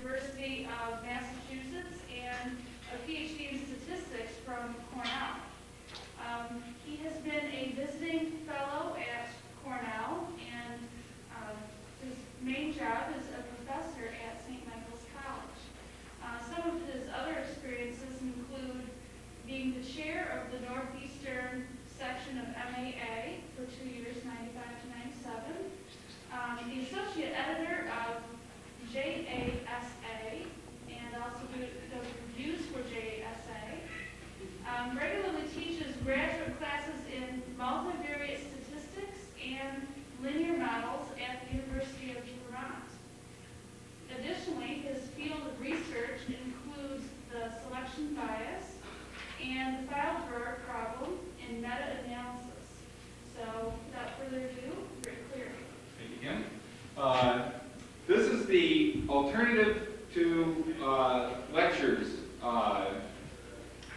University of Massachusetts and a PhD in statistics from Cornell. He has been a visiting fellow at Cornell, and his main job is a professor at St. Michael's College. Some of his other experiences include being the chair of the Northeastern section of MAA for 2 years, 95 to 97, the associate editor of JASA, and also does reviews for JASA. Regularly teaches graduate classes in multivariate statistics and linear models at the University of Vermont. Additionally, his field of research includes the selection bias and the file drawer problem in meta-analysis. So, without further ado, Rick Cleary. Thank you, Kim. This is the alternative to lectures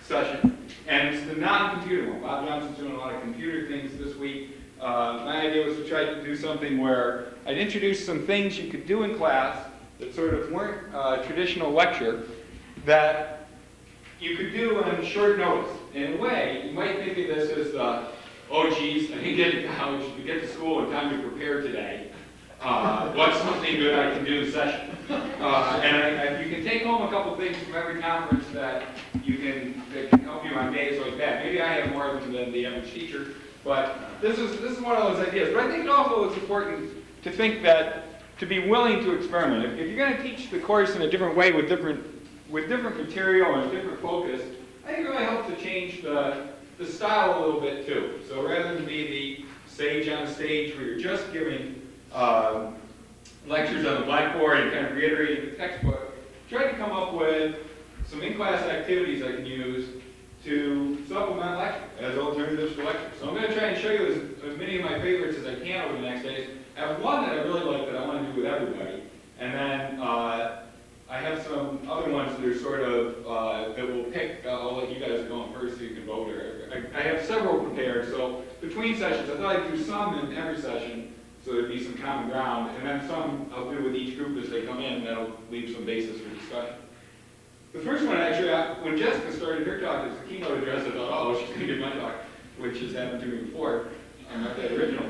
session, and it's the non-computer one. Bob Johnson's doing a lot of computer things this week. My idea was to try to do something where I'd introduce some things you could do in class that sort of weren't traditional lecture that you could do on short notice. In a way, you might think of this as the, oh geez, I didn't get to college, to get to school in time to prepare today. What's something good I can do session? And you can take home a couple things from every conference that can help you on days like that. Maybe I have more of them than the average teacher, but this is one of those ideas. But I think also it's important to think that, to be willing to experiment. If you're going to teach the course in a different way with different material and a different focus, I think it really helps to change the style a little bit too. So rather than be the sage on stage where you're just giving lectures on the blackboard and kind of reiterating the textbook, try to come up with some in-class activities I can use to supplement lecture as alternatives to lecture. So I'm going to try and show you as many of my favorites as I can over the next days. I have one that I really like that I want to do with everybody, and then I have some other ones that are sort of, that will pick, I'll let you guys go on first so you can vote. I have several prepared, so between sessions, I thought I'd do some in every session, so there'd be some common ground, and then some I'll do with each group as they come in, and that'll leave some basis for discussion. The first one, actually, when Jessica started her talk as the keynote address, I thought, oh, she's going to do my talk, which has happened to me before. I'm not that original.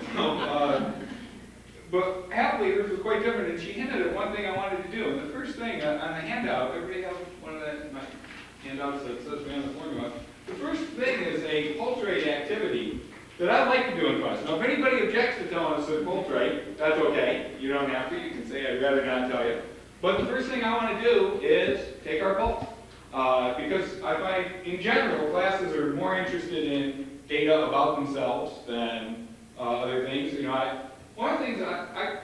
But happily, this was quite different, and she hinted at one thing I wanted to do. And the first thing on the handout, everybody has one of my handouts that says me on the formula. The first thing is a pulse rate activity that I'd like to do in class. Now, if anybody objects to telling us that pulse rate, that's okay. You don't have to. You can say, I'd rather not tell you. But the first thing I want to do is take our pulse. Because I find, in general, classes are more interested in data about themselves than other things. You know, one of the things I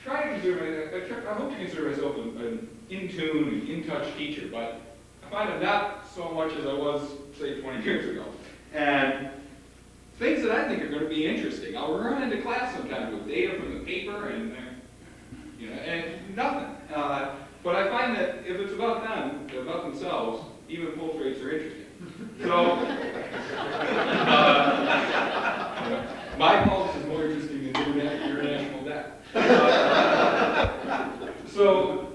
try to consider, I hope to consider myself an in-tune and in-touch teacher, but I find I'm not so much as I was, say, 20 years ago. And things that I think are going to be interesting, I'll run into class sometimes with data from the paper and nothing. But I find that if it's about them, about themselves, even pulse rates are interesting. So, my pulse is more interesting than your national debt. So,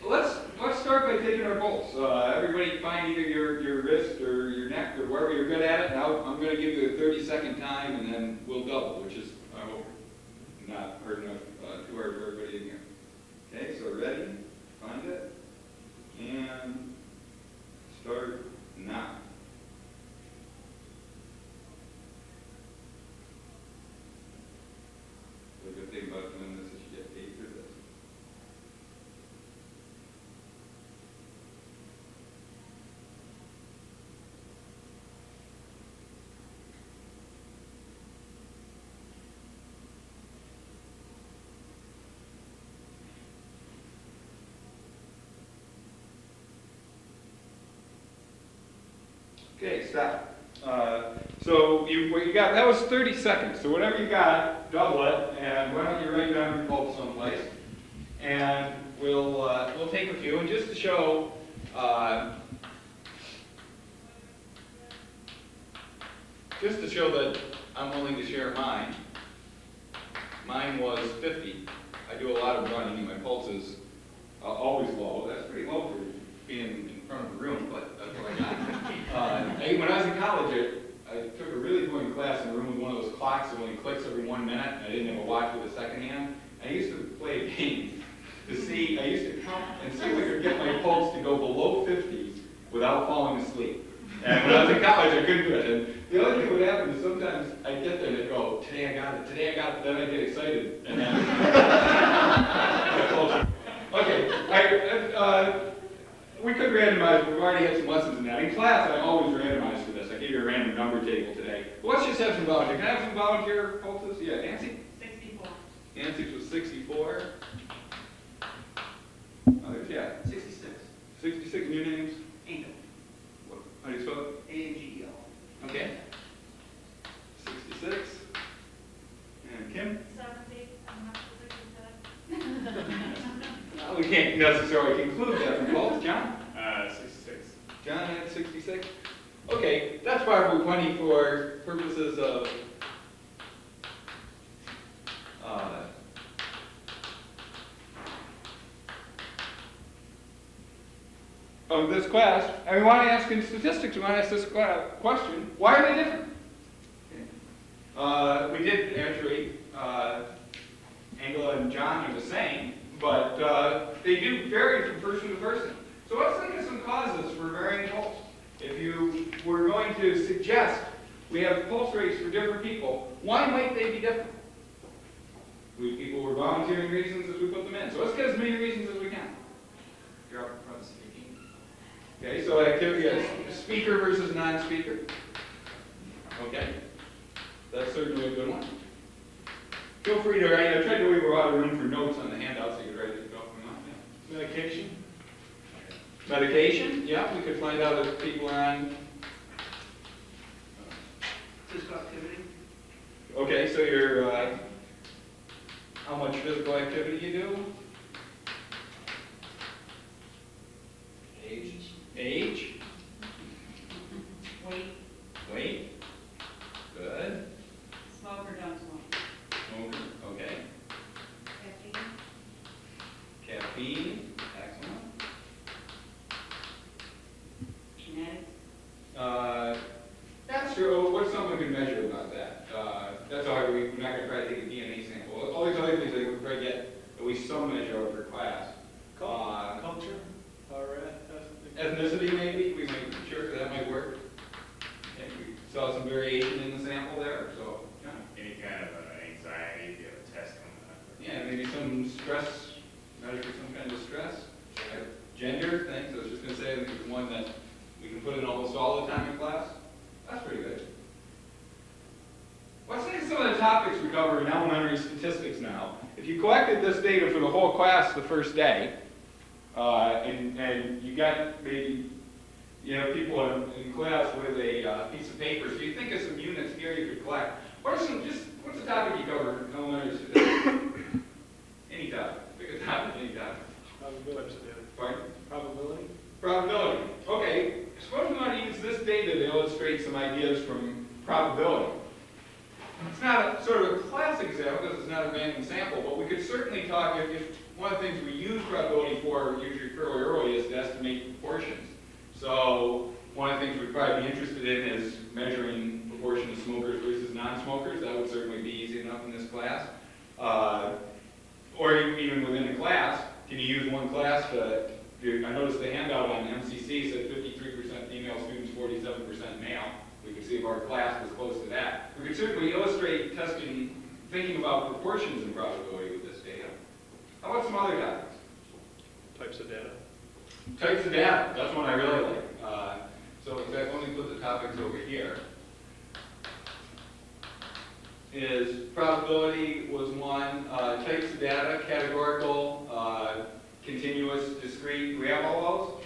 let's start by taking our pulse. Everybody find either your wrist or your neck or wherever you're good at it. Now, I'm going to give you a 30-second time, and then we'll double, which is, I hope, not hard enough, too hard for everybody in here. Okay, so ready? Find it. And start now. The good thing about doing this is you get paid for this. Okay, stop. So what you got, that was 30 seconds. So whatever you got, double it, and why don't you write down your pulse someplace. And we'll take a few, and just to show, that I'm willing to share mine. Mine was 50. I do a lot of running, and my pulse is always low. That's basic and see if I could get my pulse to go below 50 without falling asleep. And when I was in college, I couldn't do it. And the other thing that would happen is sometimes I'd get there and I'd go, today I got it, today I got it. Then I'd get excited. And then okay, we could randomize, we've already had some lessons in that. In class, I always randomize for this. I gave you a random number table today. But let's just have some volunteer. Can I have some volunteer pulses? Yeah, Nancy? 64. Nancy's was 64. Others, yeah. 66. 66, new names? Angel. How do you spell it? A-N-G-E-L. Okay. 66. And Kim? 70. I'm not 67. We can't necessarily conclude that from both. John? 66. John had 66. Okay, that's probably plenty for purposes of this class. And we want to ask in statistics, we want to ask this question, why are they different? We did actually, Angela and John are the same, but they do vary from person to person. So let's think of some causes for varying pulse. If you were going to suggest we have pulse rates for different people, why might they be different? People were volunteering reasons as we put them in. So let's get as many reasons as we can. You're up front speaking. Okay, so activity is speaker versus non-speaker. Okay, that's certainly a good one. Feel free to write. I tried to leave a lot of room for notes on the handout so you could write it off from that. Yeah. Medication? Medication, yeah, we could find out if people are on. Physical activity. Okay, so you're, how much physical activity you do? Age. Age? Weight. Weight? Good. Smoke or don't smoke. Smoker, okay. Caffeine. Caffeine, excellent. Genetics. That's true. What's something we can measure about that? That's all right. We're not going to try to take a DNA sample. All these other things, we try to get at least some measure of for class. Culture? Or Ethnicity, maybe. We might, sure, that might work. Yeah, we saw some variation in the sample there. So, yeah. any kind of anxiety, if you have a test coming up. Yeah, maybe some stress, measure some kind of stress. Gender things. I was just going to say, I think it's one that we can put in almost all the time in class. That's pretty good. Let's take some of the topics we cover in elementary statistics now. If you collected this data for the whole class the first day, and you got maybe people in class with a piece of paper, so you think of some units here you could collect. What's the topic you cover in elementary statistics? Any topic. Pick a topic, any topic. Probability. Pardon? Probability? Probability. Okay, suppose we want to use this data to illustrate some ideas from probability. It's not a sort of a classic example because it's not a random sample, but we could certainly talk if one of the things we use probability for usually fairly early is to estimate proportions. So one of the things we'd probably be interested in is measuring proportion of smokers versus non-smokers. That would certainly be easy enough in this class. Or even within a class, can you use one class to, I noticed the handout on MCC said 53% female students, 47% male. We could see if our class was close to that. We could certainly illustrate testing, thinking about proportions in probability with this data. How about some other topics? Types of data. Types of data, that's one I really like. So in fact, let me put the topics over here. Is probability was one. Types of data, categorical, continuous, discrete. Do we have all those?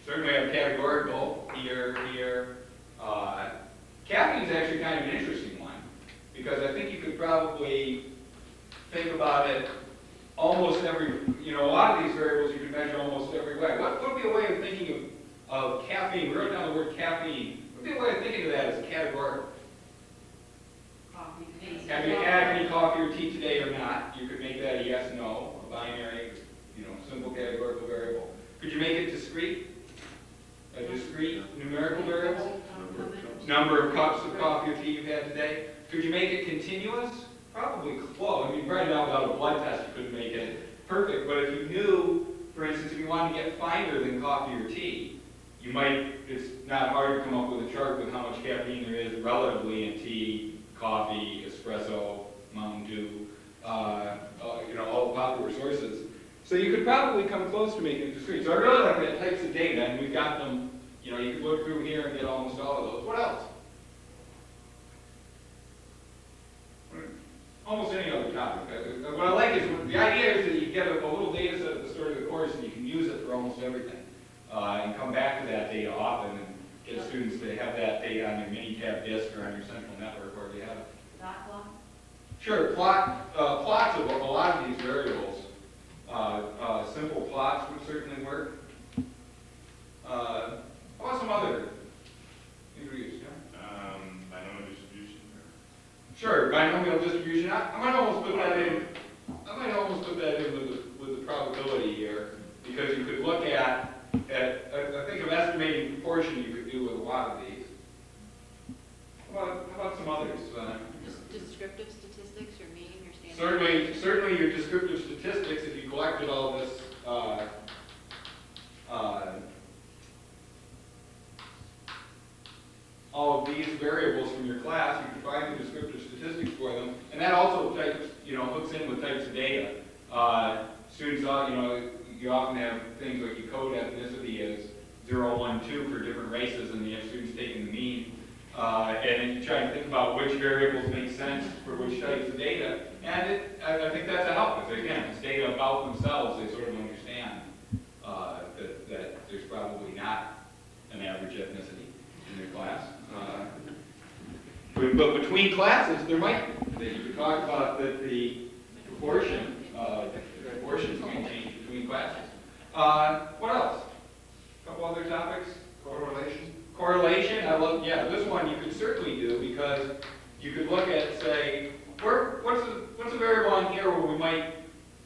Certainly have categorical, here. Capping is actually kind of an interesting one because I think you could probably think about it almost every, a lot of these variables you can measure almost every way. What would be a way of thinking of caffeine? We wrote down the word caffeine. What would be a way of thinking of that as a categorical? Coffee. Have you had any coffee or tea today or not? You could make that a yes, no, a binary, simple categorical variable. Could you make it discrete? A discrete numerical variable? Number of cups of coffee or tea you've had today. Could you make it continuous? Probably close. I mean, right now without a blood test you couldn't make it perfect, but if you knew for instance, if you wanted to get finer than coffee or tea, you might, it's not hard to come up with a chart with how much caffeine there is relatively in tea, coffee, espresso, Mountain Dew, all the popular sources. So you could probably come close to making it discrete. So I really like that types of data, and we've got them, you can look through here and get almost all of those. What else? Almost any other topic. What I like is, the idea is that you get a little data set at the start of the course and you can use it for almost everything. And come back to that data often and get students to have that data on their mini-tab disk or on your central network wherever you have it. Dot plot? Sure, plots of a lot of these variables. Simple plots would certainly work. How about some other ingredients? Binomial distribution. Sure, binomial distribution. I might almost put that in. I might almost put that in with the probability here, because you could look at I think of estimating proportion you could do with a lot of these. How about some others? Descriptive statistics, your mean, your standard. Certainly your descriptive statistics, if you collected all this, all of these variables from your class, you can find the descriptive statistics for them, and that also hooks in with types of data. Students, you often have things like you code ethnicity as 0, 1, 2 for different races, and you have students taking the mean. And then you try to think about which variables make sense for which types of data. And I think that's a help, because again, it's data about themselves. They sort of understand that there's probably not an average ethnicity in their class. But between classes, there might be. You could talk about that the proportions can change between classes. What else? A couple other topics? Correlation? Correlation, this one you could certainly do, because you could look at, say, what's a variable on here where we might,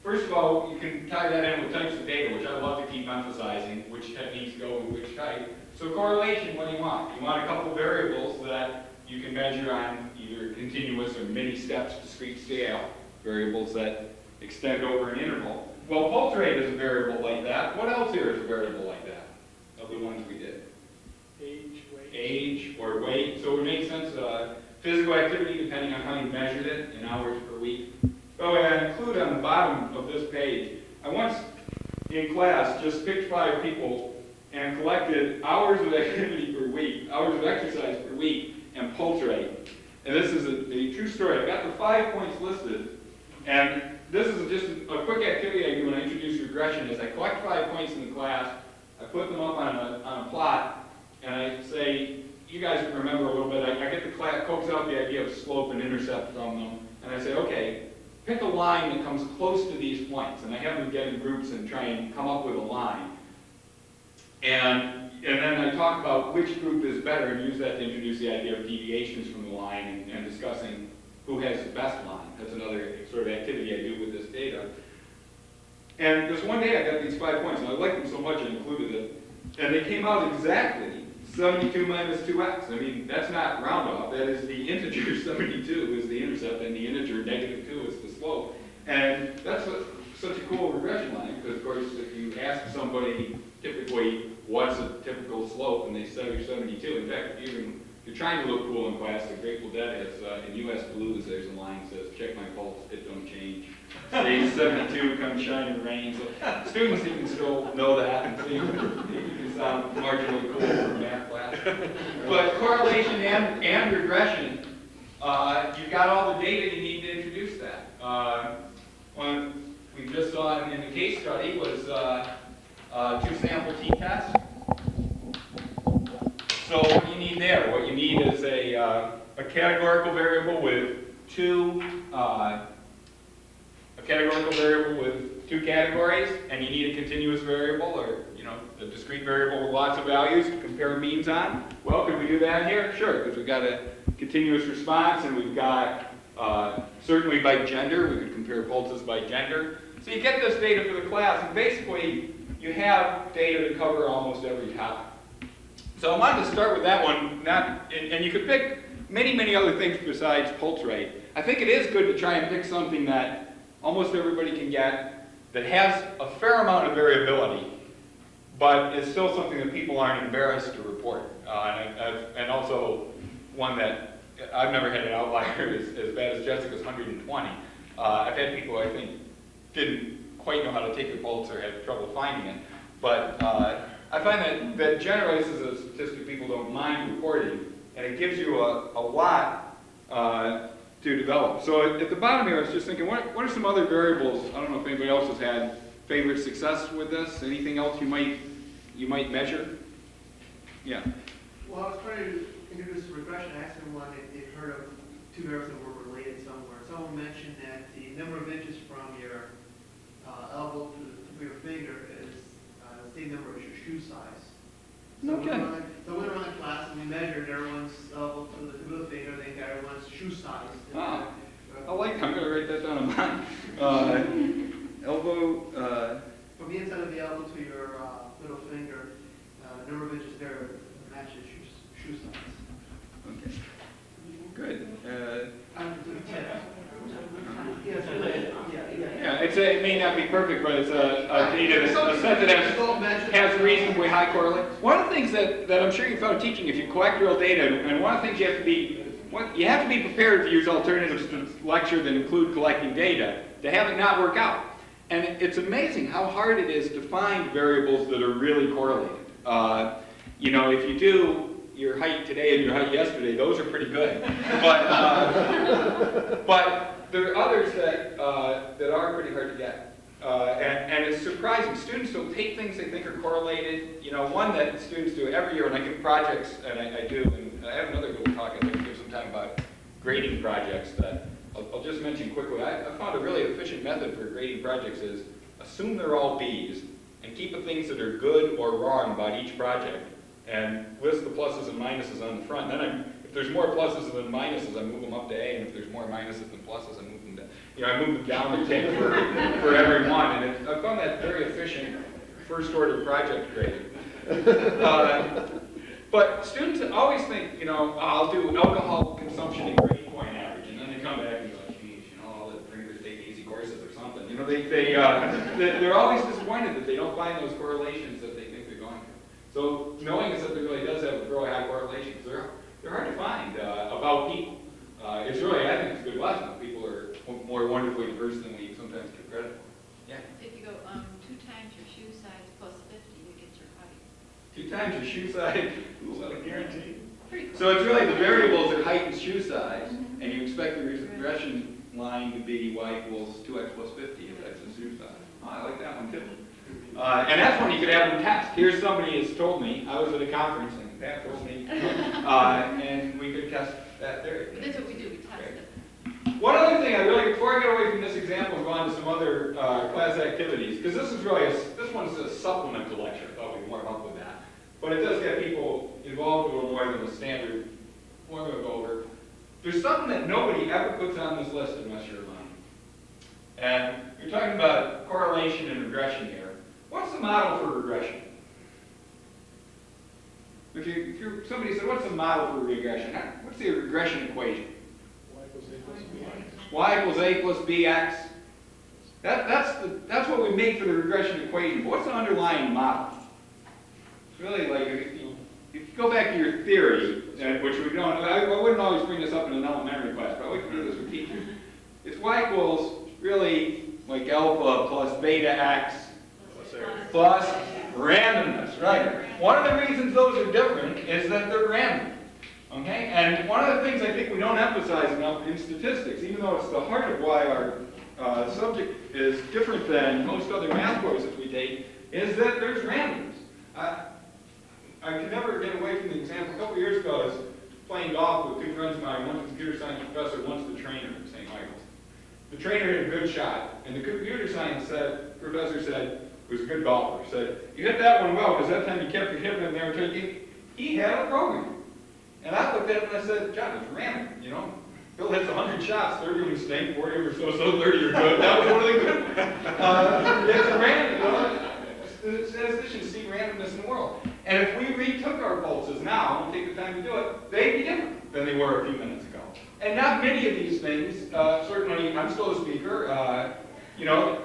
first of all, you can tie that in with types of data, which I love to keep emphasizing, which techniques go with which type. So correlation, what do you want? You want a couple variables that you can measure on either continuous or many steps discrete scale, variables that extend over an interval. Well, pulse rate is a variable like that. What else here is a variable like that, of the ones we did? Age or weight. So it would make sense, physical activity, depending on how you measured it in hours per week. By the way, I include on the bottom of this page, I once in class just picked 5 people and collected hours of activity per week, hours of exercise per week, and pulse rate. And this is a true story. I've got the 5 points listed, and this is just a quick activity I do when I introduce regression. Is I collect 5 points in the class, I put them up on a plot, and I say, you guys can remember a little bit, I get the class, coax out the idea of slope and intercept from them, and I say, okay, pick a line that comes close to these points, and I have them get in groups and try and come up with a line. And then I talk about which group is better and use that to introduce the idea of deviations from the line and discussing who has the best line. That's another sort of activity I do with this data. And this one day I got these 5 points, and I liked them so much I included it. And they came out exactly 72 minus 2x. I mean, that's not round off. That is the integer 72 is the intercept, and the integer -2 is the slope. And that's such a cool regression line, because of course if you ask somebody typically what's a typical slope and they say 72, in fact, if you're trying to look cool in class, the Grateful Dead has, in US Blues, there's a line that says, check my pulse, it don't change. Stage 72, come shine in the rain. So students even still know that and think you can sound marginally cool in math class. But correlation and regression, you've got all the data you need to introduce that. One we just saw in the case study was 2 sample t-tests. So what you need there, what you need is a categorical variable with two categories, and you need a continuous variable, or a discrete variable with lots of values to compare means on. Well, could we do that here? Sure, because we've got a continuous response, and we've got certainly by gender. We could compare pulses by gender. So you get this data for the class, and basically you have data to cover almost every topic. So I wanted to start with that one, and you could pick many other things besides pulse rate. I think it is good to try and pick something that almost everybody can get, that has a fair amount of variability, but is still something that people aren't embarrassed to report. And also one that I've never had an outlier as bad as Jessica's 120. I've had people I think didn't quite know how to take the pulse or had trouble finding it. But I find that generally this is a statistic people don't mind reporting, and it gives you a lot to develop. So at the bottom here, I was just thinking, what are some other variables? I don't know if anybody else has had favorite success with this. Anything else you might measure? Yeah. Well, I was trying to introduce a regression. I asked everyone if they'd heard of two variables that were related somewhere. Someone mentioned that the number of inches from your elbow to the tip of your finger is the same number as your shoe size. So Okay. we went around the class and we measured everyone's elbow to the tip of the finger, then got everyone's shoe size. Ah, I like that. I'm going to write that down on mine. Elbow, From the inside of the elbow to your little finger, the number of inches there matches shoe size. okay. Good. Yeah, it may not be perfect, but it's a set that has reasonably high correlation. One of the things that I'm sure you found teaching, if you collect real data, and one of the things you have to be prepared to use alternatives to lecture that include collecting data to have it not work out. And it's amazing how hard it is to find variables that are really correlated. You know, if you do your height today and your height yesterday, those are pretty good. But there are others that are pretty hard to get. And it's surprising. Students will take things they think are correlated. You know, one that students do every year when I give projects, and I do, and I have another little talk I'd like to give some time about grading projects that I'll just mention quickly. I found a really efficient method for grading projects is assume they're all B's and keep the things that are good or wrong about each project and list the pluses and minuses on the front. Then if there's more pluses than minuses, I move them up to A, and if there's more minuses than pluses, I move them down. You know, I move them down the tick for every one, and I found that very efficient first-order project grading. But students always think, you know, I'll do alcohol consumption and grade point average, and then they come back and go, geez, you know, I'll let drinkers take easy courses or something. You know, they're always disappointed that they don't find those correlations that they think they're going to. So knowing is that there really does have a really high correlation, because they're hard to find about people. It's really, I think it's a good lesson. People are more wonderfully diverse than we sometimes give credit for. Yeah. If you go 2 times your shoe size plus 50, you get your height. 2 times your shoe size. Ooh, what a guarantee. Pretty cool. So it's really the variables are height and shoe size, and you expect the regression line to be y equals 2x plus 50 if that's the shoe size. Oh, I like that one too. And that's when you could have them test. Here's somebody has told me, I was at a conference and Pat told me, and we could test that theory. But that's what we do, we test it. One other thing before I get away from this example and go on to some other class activities, because this is really, this one's a supplemental lecture, I thought we'd warm up with that. But it does get people involved a little more than the standard formula go over. There's something that nobody ever puts on this list unless you're lying. And you're talking about correlation and regression here. What's the model for regression? If somebody said, what's the model for regression? What's the regression equation? Y equals A plus BX. That's what we make for the regression equation. But what's the underlying model? It's really like, if you go back to your theory, which we don't, I wouldn't always bring this up in an elementary class, but we can do this with teachers. It's Y equals really like alpha plus beta x plus randomness, right? One of the reasons those are different is that they're random. Okay? And one of the things I think we don't emphasize enough in statistics, even though it's the heart of why our subject is different than most other math courses we take, is that there's randomness. I can never get away from the example. A couple years ago, I was playing golf with 2 friends of mine. One's a computer science professor, one's the trainer at St. Michael's. The trainer hit a good shot, and the computer science professor said, who's a good golfer, said, you hit that one well, because that time you kept your hip in there until he had a program. And I looked at him and I said, John, it's random, you know. Bill hits 100 shots, 30 of them stink, 40 of them are so-so, 30 are good. That was one of the good ones. It's random, you know. Statisticians see randomness in the world. And if we retook our pulses now and take the time to do it, they'd be different than they were a few minutes ago. And not many of these things, certainly, I'm still a speaker, you know,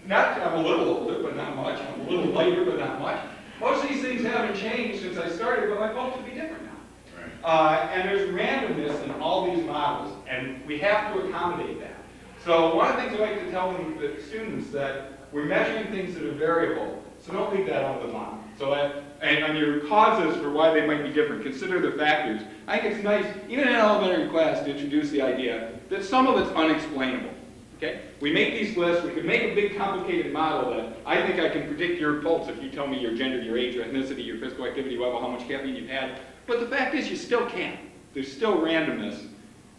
I'm a little older, but not much. I'm a little lighter, but not much. Most of these things haven't changed since I started, but my folks would be different now. Right. And there's randomness in all these models, and we have to accommodate that. So one of the things I like to tell the students that we're measuring things that are variable, so don't leave that out of the model. So and on your causes for why they might be different, consider the factors. I think it's nice, even in elementary class, to introduce the idea that some of it's unexplainable. Okay? We make these lists, we can make a big complicated model that I think I can predict your pulse if you tell me your gender, your age, your ethnicity, your physical activity level, how much caffeine you've had. But the fact is you still can't. There's still randomness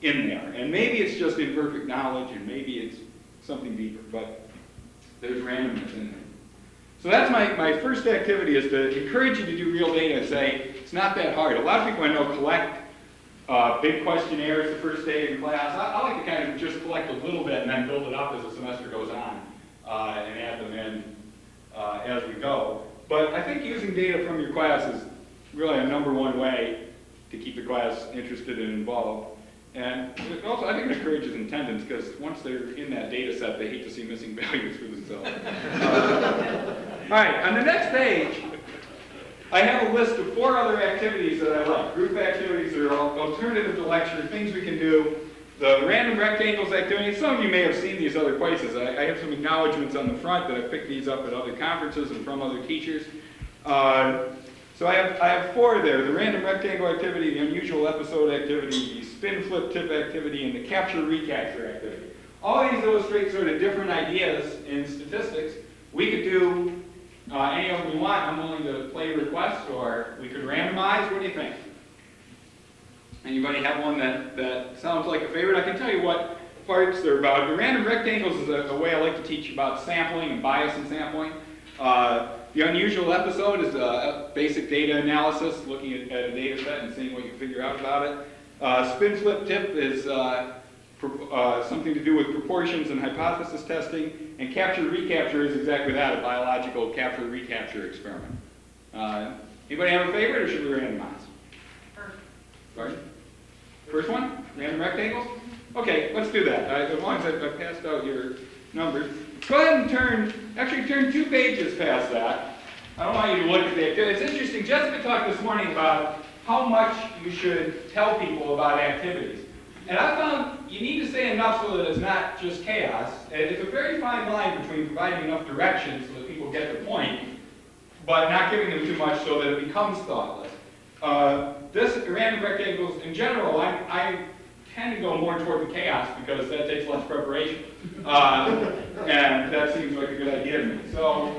in there. And maybe it's just imperfect knowledge, and maybe it's something deeper, but there's randomness in there. So that's my first activity, is to encourage you to do real data and say, it's not that hard. A lot of people I know collect big questionnaires the first day in class. I like to kind of just collect a little bit and then build it up as the semester goes on and add them in as we go. But I think using data from your class is really a #1 way to keep the class interested and involved. And also, I think it encourages attendance, because once they're in that data set, they hate to see missing values for themselves. All right, on the next page, I have a list of 4 other activities that I like. Group activities that are alternative to lecture, things we can do. The random rectangles activity, some of you may have seen these other places. I have some acknowledgments on the front that I picked these up at other conferences and from other teachers. So I have 4 there: the random rectangle activity, the unusual episode activity, the spin flip tip activity, and the capture recapture activity. All these illustrate sort of different ideas in statistics. We could do any of them you want. I'm willing to play requests, or we could randomize. What do you think? Anybody have one that sounds like a favorite? I can tell you what parts they're about. The random rectangles is a way I like to teach about sampling and bias in sampling. The unusual episode is a basic data analysis, looking at a data set and seeing what you can figure out about it. Spin flip tip is something to do with proportions and hypothesis testing. And capture recapture is exactly that, a biological capture recapture experiment. Anybody have a favorite, or should we randomize? Pardon? First one? Random rectangles? Okay, let's do that. As long as I've passed out your numbers. Go ahead and turn 2 pages past that. I don't want you to look at the activity. It's interesting, Jessica talked this morning about how much you should tell people about activities. And I found you need to say enough so that it's not just chaos. And it's a very fine line between providing enough direction so that people get the point, but not giving them too much so that it becomes thoughtless. This random rectangles, in general, I tend to go more toward the chaos because that takes less preparation. And that seems like a good idea to me. So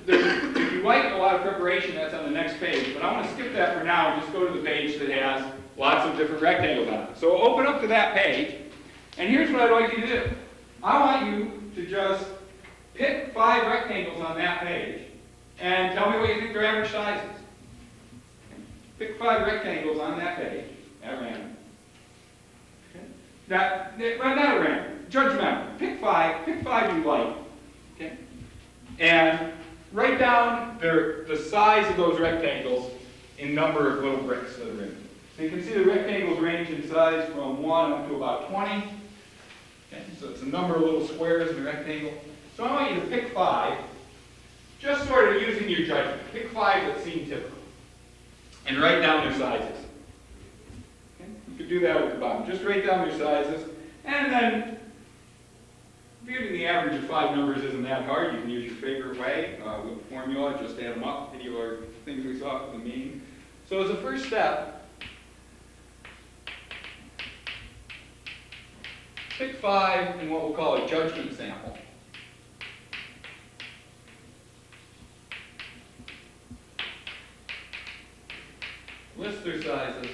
if you like a lot of preparation, that's on the next page. But I want to skip that for now and just go to the page that has lots of different rectangles on it. So open up to that page. And here's what I'd like you to do. I want you to just pick 5 rectangles on that page and tell me what you think their average size is. Pick 5 rectangles on that page at random. Not at random, judgmental. Pick 5 you like. Okay? And write down the size of those rectangles in number of little bricks that are in them. So you can see the rectangles range in size from 1 up to about 20. Okay? So it's a number of little squares in the rectangle. So I want you to pick 5, just sort of using your judgment. Pick 5 that seem typical. And write down their sizes. Okay? You could do that at the bottom. Just write down their sizes. And then, computing the average of 5 numbers isn't that hard. You can use your favorite way with the formula. Just add them up. Video or things we saw at the meeting. So as a first step, pick 5 in what we'll call a judgment sample. List their sizes,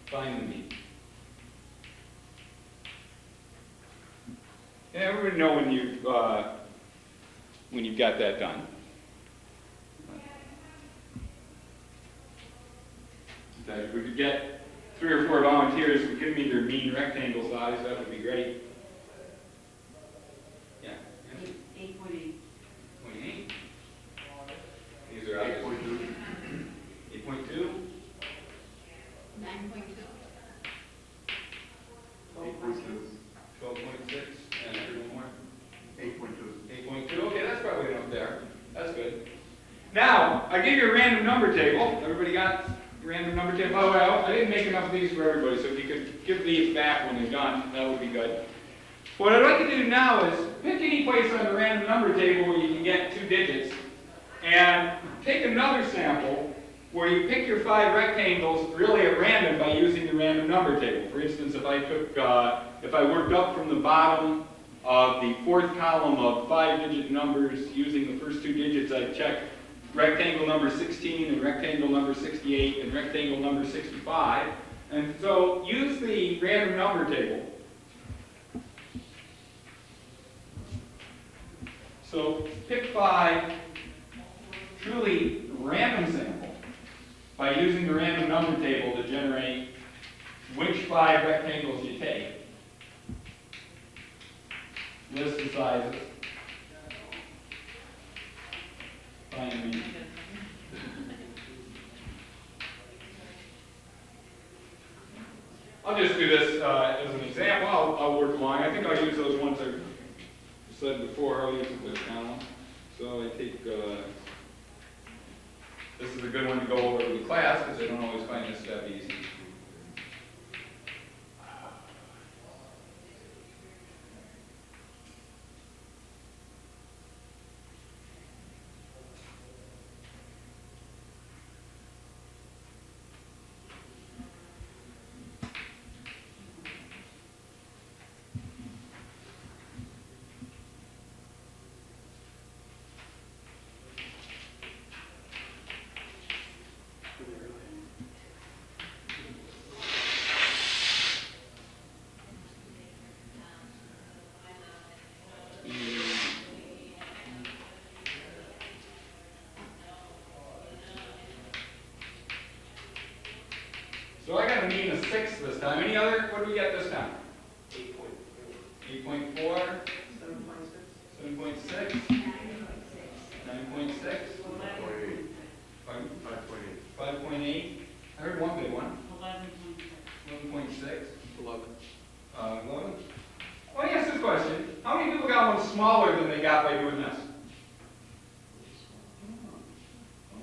find the mean. Yeah, everybody know when you've got that done. Okay, if we could get 3 or 4 volunteers who give me their mean rectangle size, that would be great. Yeah. 8.8. 0.8. These are 8.2. 8.2. 9.2. 12.6. Now, I gave you a random number table. Everybody got a random number table? Oh, well, I didn't make enough of these for everybody, so if you could give these back when they're done, that would be good. What I'd like to do now is pick any place on the random number table where you can get 2 digits, and take another sample where you pick your 5 rectangles really at random by using the random number table. For instance, if I worked up from the bottom of the 4th column of 5-digit numbers using the first 2 digits, I'd check rectangle number 16 and rectangle number 68 and rectangle number 65. And so use the random number table. So pick 5 truly random sample by using the random number table to generate which 5 rectangles you take. List the sizes. Find me. I'll just do this as an example. I'll work along. I think I'll use those ones I said before. I'll use this column. So I take, this is a good one to go over with the class because I don't always find this step easy. So I got a mean of 6 this time. Any other? What do we get this time? 8.4. 7.6. 9.6. 5.8. I heard one big one. 11.6. 11. 11. Well, I ask this question. How many people got one smaller than they got by doing this?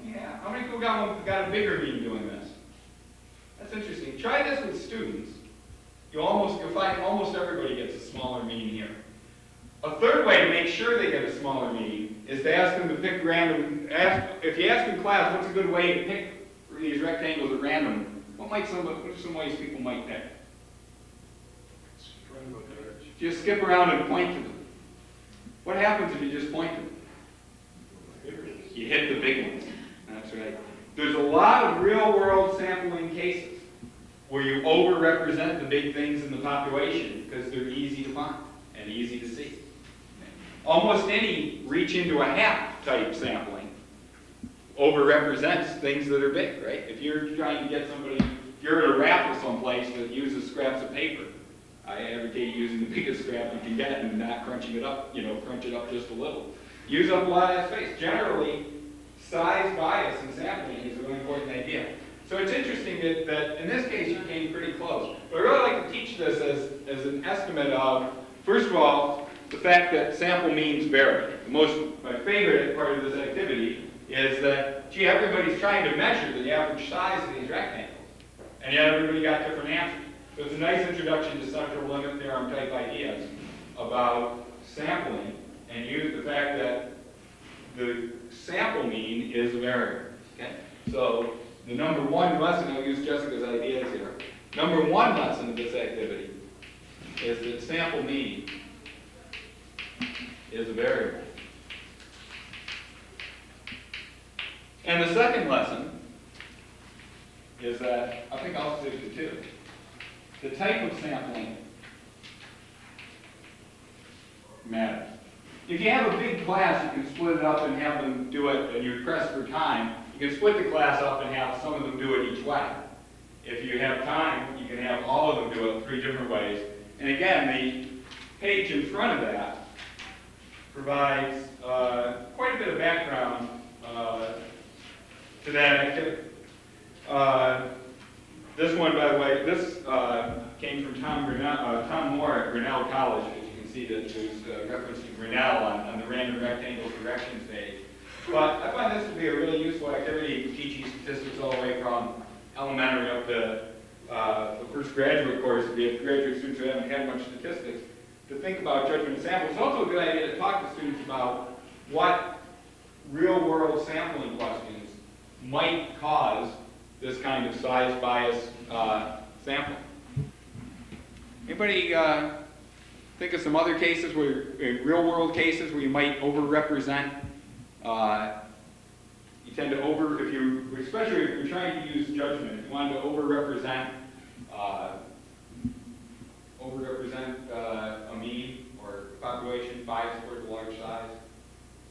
Yeah. How many people got a bigger mean doing this? That's interesting. Try this with students. You'll find almost everybody gets a smaller mean here. A third way to make sure they get a smaller mean is to ask them to pick random. If you ask in class, what's a good way to pick these rectangles at random? What are some ways people might pick? Just skip around and point to them. What happens if you just point to them? You hit the big ones. That's right. There's a lot of real-world sampling cases where you over-represent the big things in the population because they're easy to find and easy to see. Almost any reach into a hat type sampling over-represents things that are big, right? If you're trying to get somebody, if you're at a raffle someplace that uses scraps of paper, I advocate using the biggest scrap you can get and not crunching it up, crunch it up just a little. Use up a lot of that space. Generally, size bias in sampling is a really important idea. So it's interesting that in this case you came pretty close. But I really like to teach this as an estimate of, first of all, the fact that sample means vary. My favorite part of this activity is that, gee, everybody's trying to measure the average size of these rectangles. And yet everybody got different answers. So it's a nice introduction to central limit theorem type ideas about sampling and use the fact that the sample mean is a variable. Okay? So the number 1 lesson, I'll use Jessica's ideas here. Number 1 lesson of this activity is that sample mean is a variable. And the second lesson is that, I think I'll stick to 2. The type of sampling matters. If you have a big class, you can split it up and have them do it, and you're pressed for time, you can split the class up and have some of them do it each way. If you have time, you can have all of them do it 3 different ways. And again, the page in front of that provides quite a bit of background to that activity. This one, by the way, this came from Tom Moore at Grinnell College. As you can see, that there's reference to Grinnell on the random rectangle corrections page. But I find this to be a really useful activity, teaching statistics all the way from elementary up to the first graduate course, if you have graduate students who haven't had much statistics, to think about judgment of samples. It's also a good idea to talk to students about what real-world sampling questions might cause this kind of size bias sampling. Anybody think of some other cases where, in real-world cases, where you might overrepresent? You tend to especially if you're trying to use judgment, if you want to overrepresent a mean or population bias towards a large size.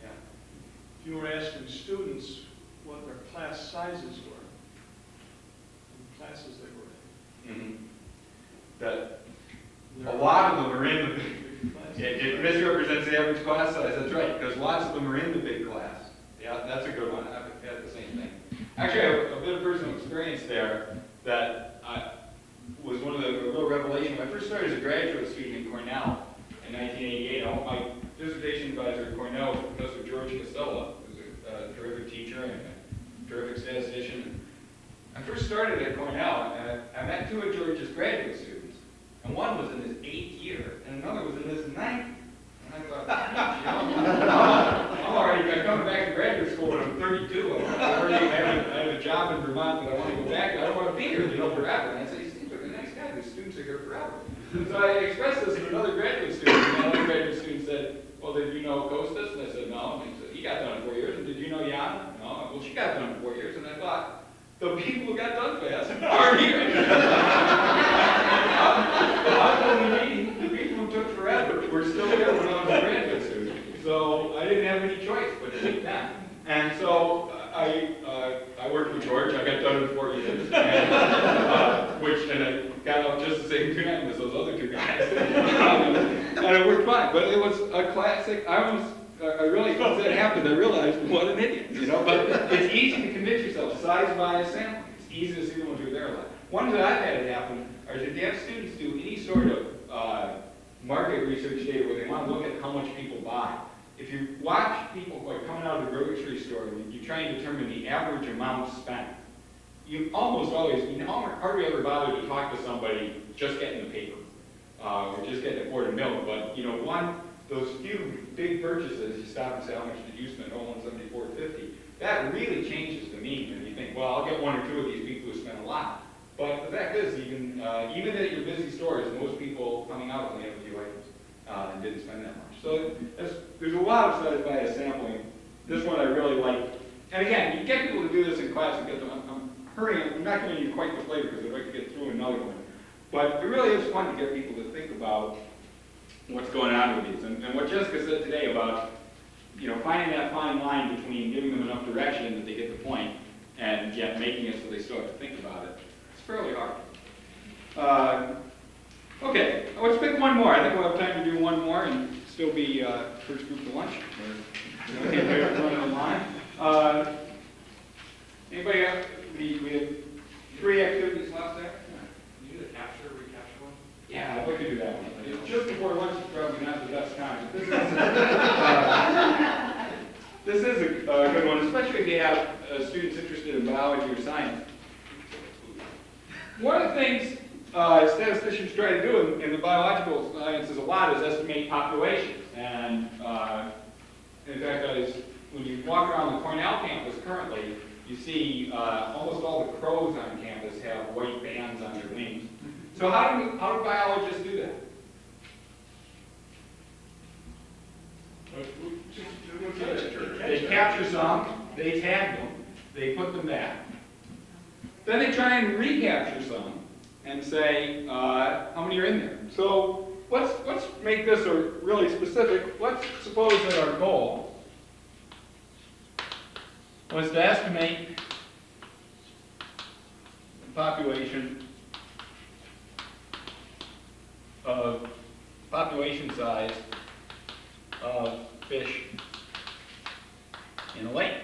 Yeah. If you were asking students what their class sizes were, the classes they were in. Mm-hmm. That a lot of them are in the Big classes. it misrepresents the average class size. That's right, because lots of them are in the big class. Yeah, that's a good one. I've had the same thing. Actually, I have a bit of personal experience there that was one of the real revelations. When I first started as a graduate student in Cornell in 1988, my dissertation advisor at Cornell was Professor George Costello, who was a terrific teacher and a terrific statistician. I first started at Cornell, and I met two of George's graduate students, and one was in his 8th year, and another was in his 9th. And I thought, I'm already coming back to graduate school when I'm 32. I have a job in Vermont that I want to go back to. I don't want to be here, forever. And I said, he seems like a nice guy. These students are here forever. So I expressed this to another graduate student, and another graduate student said, well, did you know Kostas? And I said, no. And he said, he got done in 4 years. And did you know Yana? No. Well, she got done in 4 years. And I thought, the people who got done fast aren't here. The people who took forever were still there when I was a graduate student. So I didn't have any choice but to take them. And so I worked with George. I got done in 4 years. And I got out just the same time as those other two guys. And it worked fine. But it was a classic. I really, once that happened, I realized what an idiot, But it's easy to convince yourself. Size bias sampling. It's easy to see the ones who are there. Ones that I've had it happen are if you have students do any sort of market research data where they want to look at how much people buy. If you watch people like coming out of the grocery store and you try and determine the average amount spent, you almost always, hardly ever bother to talk to somebody just getting the paper or just getting a quart of milk. But those few big purchases, you stop and say, how much did you spend? Oh, $174.50. That really changes the mean. And you think, well, I'll get one or two of these people who spend a lot. But the fact is, even at your busy stores, most people coming out only have a few items and didn't spend that much. So there's a lot of size bias sampling. This one I really like. And again, you get people to do this in class and get them. I'm hurrying. I'm not going to give you quite the flavor because I'd like to get through another one. But it really is fun to get people to think about what's going on with these. And what Jessica said today about finding that fine line between giving them enough direction that they get the point and yet making it so they still have to think about it. It's fairly hard. Okay, let's pick one more. I think we'll have time to do one more and still be first group to lunch. We're running on line. Anybody else? We have 3 activities left there. Can you do the capture, recapture one? Yeah, I'd like to do that one. It's just before lunch is probably not the best time. This is a good one, especially if you have students interested in biology or science. One of the things statisticians try to do in the biological sciences a lot is estimate populations. And in fact, when you walk around the Cornell campus currently, you see almost all the crows on campus have white bands on their wings. So how do biologists do that? They capture some, they tag them, they put them back. Then they try and recapture some and say, how many are in there? So let's make this really specific. Let's suppose that our goal was to estimate the population size of fish in a lake.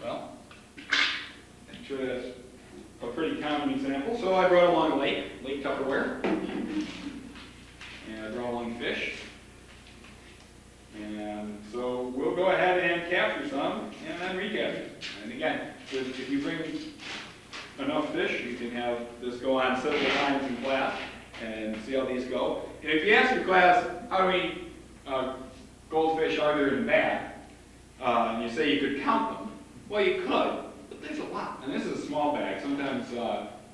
Well, I'm sure that's a pretty common example. So I brought along a Lake Tupperware, and I brought along fish. And so we'll go ahead capture some and then recapture. And again, if you bring enough fish, you can have this go on several times in class and see how these go. And if you ask your class, how many goldfish are there in the bag, and you say you could count them, well, you could, but there's a lot. And this is a small bag. Sometimes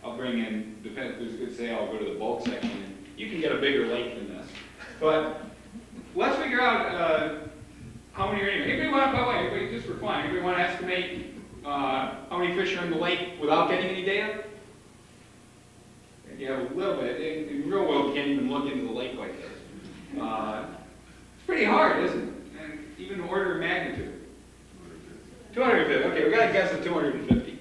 I'll bring in, depending if there's a good sale, I'll go to the bulk section. And you can get a bigger lake than this. But let's figure out how many are in here. Anybody want, by the way, anybody, just for fun, anybody want to estimate how many fish are in the lake without getting any data? You have a little bit. In the real world, you can't even look into the lake like this. It's pretty hard, isn't it? And even the order of magnitude. 250. Okay, we got to guess at 250.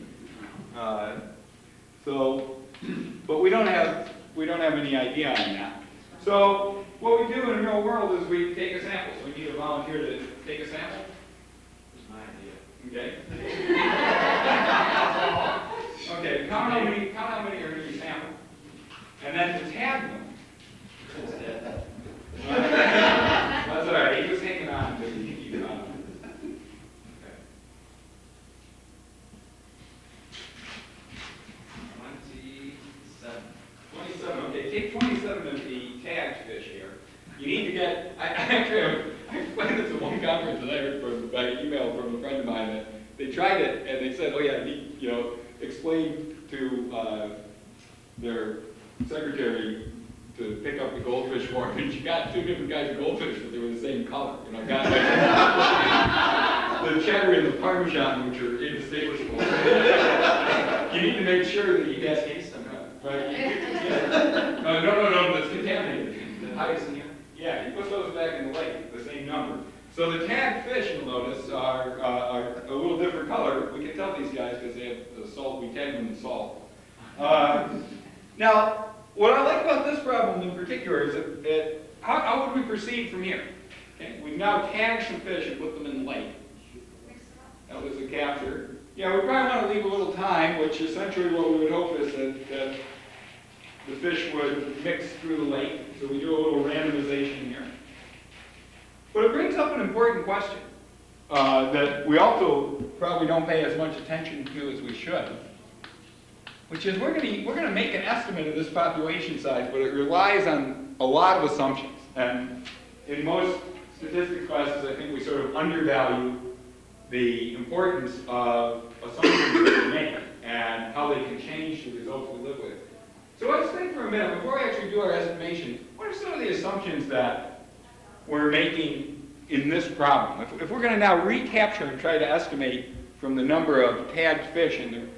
But we don't have any idea on that. So what we do in the real world is we take a sample. So we need a volunteer to take a sample. That's my idea. Okay. Okay. Count how many are in your sample, and then to tag them. That's all right. He was hanging on to you. Okay. 27. Okay. Take 27 of the tagged fish here. You need to get. I explained this at one conference that I heard by email from a friend of mine that they tried it and they said, oh yeah, explain to their secretary to pick up the goldfish for him, and she got 2 different kinds of goldfish, but they were the same color. Got the cheddar and the parmesan, which are indistinguishable. You need to make sure that you get taste them, right? No, that's contaminated. The highest in here? Yeah, you put those back in the lake, the same number. So the tagged fish, you'll notice, are a little different color. We can tell these guys because they have the salt. We tag them in salt. Now, what I like about this problem in particular is that how would we proceed from here? Okay, we've now tagged some fish and put them in the lake. That was a capture. Yeah, we probably want to leave a little time, which essentially what we would hope is that the fish would mix through the lake. So we do a little randomization here. But it brings up an important question that we also probably don't pay as much attention to as we should, which is we're going to make an estimate of this population size, but it relies on a lot of assumptions. And in most statistics classes, I think we sort of undervalue the importance of assumptions that we make and how they can change the results we live with. So let's think for a minute, before we actually do our estimation, what are some of the assumptions that we're making in this problem? If we're going to now recapture and try to estimate from the number of tagged fish in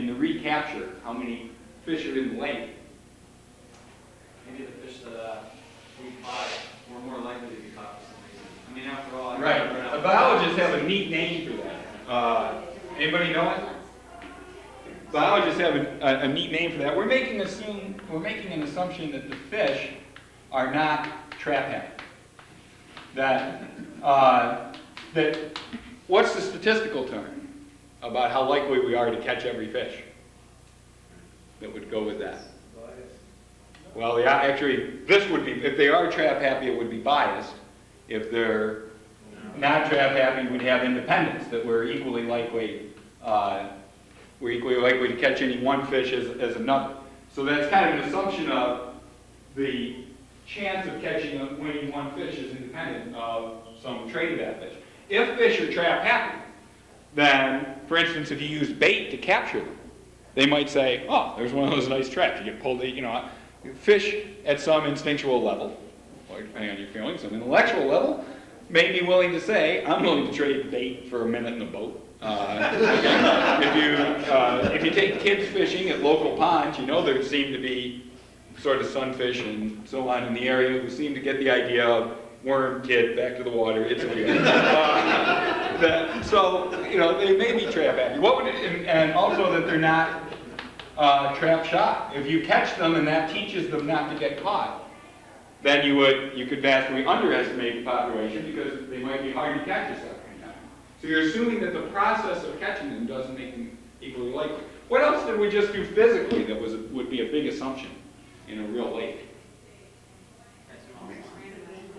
the recapture how many fish are in the lake. Maybe the fish that we buy were more likely to be caught for some reason. I mean, after all, Right. The biologists have a neat name for that. Anybody know it? Biologists have a neat name for that. We're making an assumption that the fish are not trap happy. That what's the statistical term about how likely we are to catch every fish that would go with that? Well, yeah, actually, this would be, if they are trap happy, it would be biased. If they're not trap happy, we'd have independence, that we're equally likely to catch any one fish as another. So that's kind of an assumption of the chance of winning one fish is independent of some trait of that fish. If fish are trap happy, then, for instance, if you use bait to capture them, they might say, oh, there's one of those nice traps. You get pulled, fish at some instinctual level, or depending on your feelings, some intellectual level, may be willing to say, I'm willing to trade bait for a minute in a boat. If you take kids fishing at local ponds, there seem to be sort of sunfish and so on in the area who seem to get the idea of worm, kid, back to the water, it's real. They may be trap happy. And also that they're not trap shy. If you catch them and that teaches them not to get caught, then you could vastly underestimate the population because they might be hard to catch a second time. So you're assuming that the process of catching them doesn't make them equally likely. What else did we just do physically that would be a big assumption in a real lake?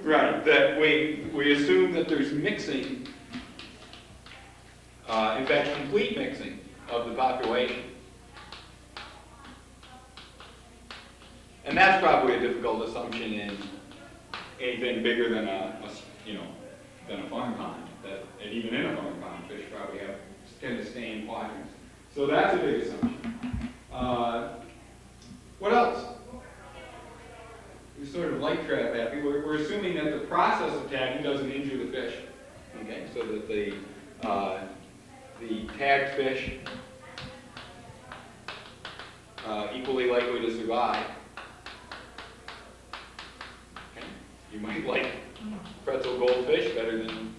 Right, that we assume that there's mixing In fact, complete mixing of the population. And that's probably a difficult assumption in anything bigger than than a farm pond. And even in a farm pond, fish probably tend to stay in quadrants. So that's a big assumption. What else? We sort of like trap happy. We're assuming that the process of tagging doesn't injure the fish. Okay, so that the tagged fish equally likely to survive. Okay. You might like pretzel goldfish better than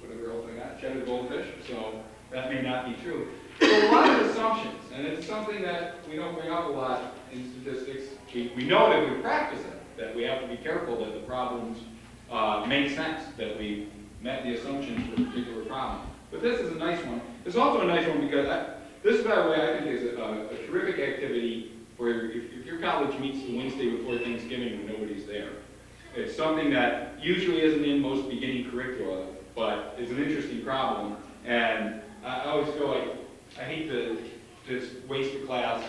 whatever else I got, cheddar goldfish, so that may not be true. So a lot of assumptions, and it's something that we don't bring up a lot in statistics. We know that we practice it, that we have to be careful that the problems make sense, that we met the assumptions for a particular problem. But this is a nice one. It's also a nice one because this, by the way, I think is a terrific activity where if your college meets the Wednesday before Thanksgiving when nobody's there. It's something that usually isn't in most beginning curricula, but is an interesting problem. And I always feel like I hate to just waste a class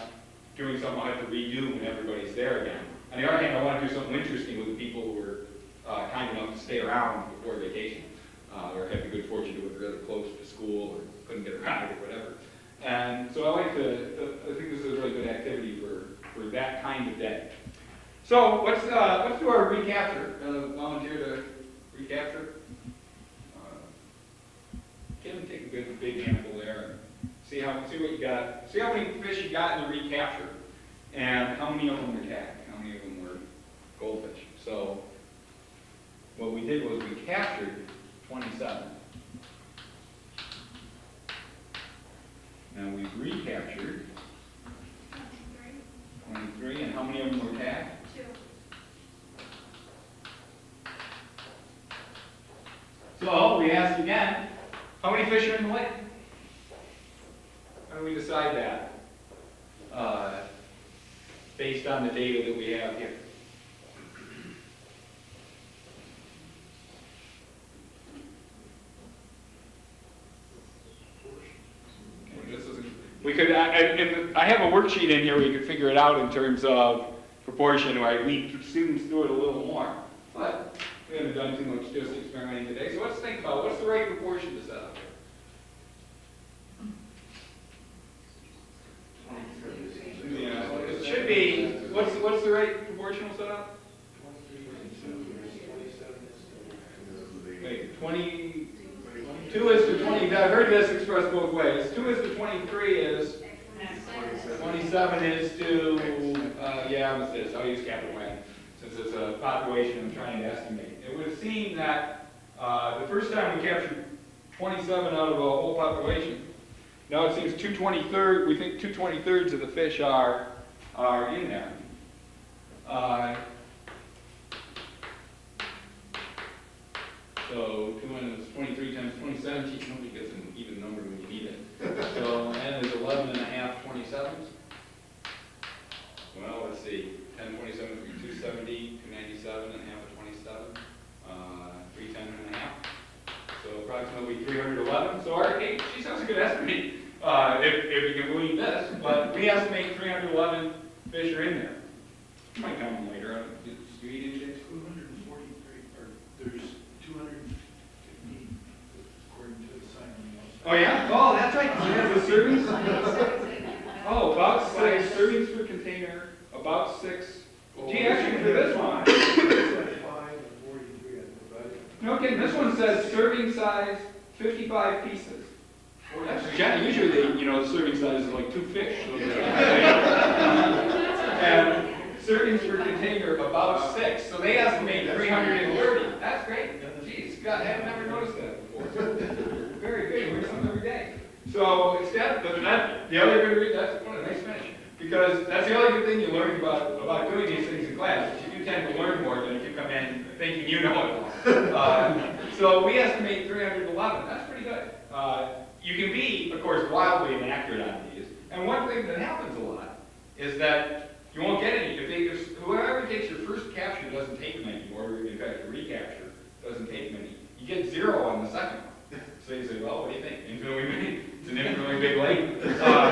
doing something I have to redo when everybody's there again. On the other hand, I want to do something interesting with the people who were kind enough to stay around before vacation, or had the good fortune to live really close to school, or couldn't get around or whatever. And so I think this is a really good activity for that kind of day. So let's do our recapture. Volunteer to recapture. Kim, take a good big handful there and see what you got. See how many fish you got in the recapture, and how many of them were tagged, how many of them were goldfish. So what we did was we captured 27. Now we've recaptured 23, and how many of them were tagged? 2. So we ask again, how many fish are in the lake? How do we decide that? Based on the data that we have here. We could, I have a worksheet in here where you could figure it out in terms of proportion, right? We students do it a little more, but we haven't done too much just experimenting today. So let's think about what's the right proportion to set up here. Yeah, it should be, what's the right proportional setup? Wait, 22 is to 20, I've heard this expressed both ways. 2 is to 23 is, 27 is to, I'll use capital N, since it's a population I'm trying to estimate. It would seem that the first time we captured 27 out of a whole population, now it seems we think 2/23 of the fish are in there. So 23 times 27, geez, nobody gets an even number when you need it. So N is 11 and a half 27s. Well, let's see, 10 27 would be 270, 297 and a half of 27, 310 and a half. So approximately 311. So she sounds a good estimate, if you can believe this, but we estimate 311 fish are in there. You might count them later. Do you eat any days? 243, or there's 250 according to the sign on the outside. Oh yeah? Oh, that's right, because it has the servings. Oh, about 6 servings per container, about 6. Gee, actually for this one. 5 and 43 at the budget. No kidding, this one says serving size 55 pieces. Usually the serving size is like 2 fish. So and servings per container about 6. So they estimate 330. That's great. Jeez, God, I have never noticed that before. Very good. We learn something every day. So instead, the other good reason, that's what a nice finish. Because that's the other good thing you learn about doing these things in class. Is you do tend to learn more than if you come in thinking you know it. So we estimate 311. That's pretty good. You can be, of course, wildly inaccurate on these. And one thing that happens a lot is that you won't get any. If whoever takes your first capture doesn't take many, or in fact your recapture doesn't take many, you get 0 on the second one. So you say, well, what do you think? And so we Big Lake.